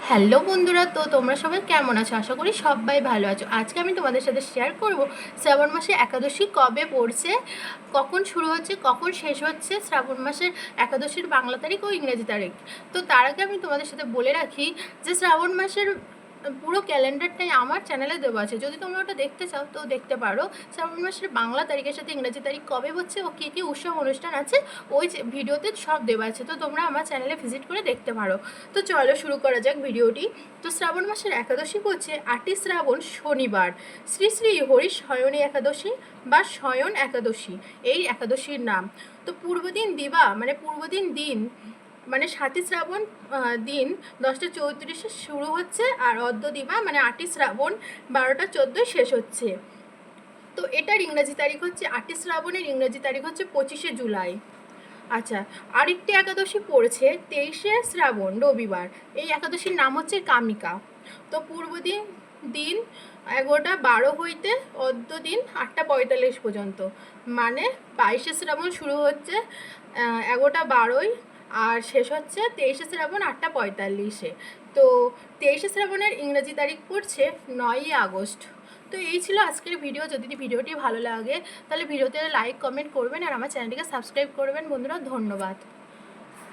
Hello বন্ধুরা, তো তোমরা সবাই কেমন আছো? আশা করি সবাই ভালো আছো। আজকে আমি তোমাদের সাথে শেয়ার করব শ্রাবণ মাসে একাদশী কবে পড়ছে, কখন শুরু হচ্ছে, কখন শেষ হচ্ছে, শ্রাবণ মাসের একাদশীর বাংলা তারিখ ও ইংরেজি তারিখ। তো তার আগে আমি তোমাদের সাথে বলে রাখি যে শ্রাবণ মাসের পুরো ক্যালেন্ডারটাই আমার চ্যানেলে দেওয়া আছে, যদি তোমরা ওটা দেখতে চাও তো দেখতে পারো। শ্রাবণ মাসের বাংলা তারিখের সাথে ইংরেজি তারিখ কবে হচ্ছে ও কী কী উৎসব অনুষ্ঠান আছে ওই ভিডিওতে সব দেওয়া আছে, তো তোমরা আমার চ্যানেলে ভিজিট করে দেখতে পারো। তো চলো শুরু করা যাক ভিডিওটি। তো শ্রাবণ মাসের একাদশী হচ্ছে 8ই শ্রাবণ শনিবার, শ্রী শ্রী হরি শয়নী একাদশী বা শয়ন একাদশী এই একাদশীর নাম। তো পূর্বদিন দিবা মানে পূর্বদিন দিন মানে 7ই শ্রাবণ দিন 10টা 34 শুরু হচ্ছে, আর অদ্য দিবা মানে 8ই শ্রাবণ 12টা 14 শেষ হচ্ছে। তো এটার ইংরাজি তারিখ হচ্ছে 8ই শ্রাবণের ইংরাজি তারিখ হচ্ছে 25শে জুলাই। আচ্ছা, আরেকটি একাদশী পড়েছে 23শে শ্রাবণ রবিবার, এই একাদশীর নাম হচ্ছে কামিকা। তো পূর্বদিন দিন 11টা 12 হইতে অদ্য দিন 8টা 45 পর্যন্ত, মানে 22শে শ্রাবণ শুরু হচ্ছে 11টা 12 আর শেষ হচ্ছে 23শে শ্রাবণ 8টা 45। তো 23শে শ্রাবণের ইংরেজি তারিখ পড়ছে 9ই আগস্ট। তো এই ছিল আজকের ভিডিও। যদি ভিডিওটি ভালো লাগে তাহলে ভিডিওতে লাইক কমেন্ট করবেন আর আমার চ্যানেলটিকে সাবস্ক্রাইব করবেন বন্ধুরা। ধন্যবাদ।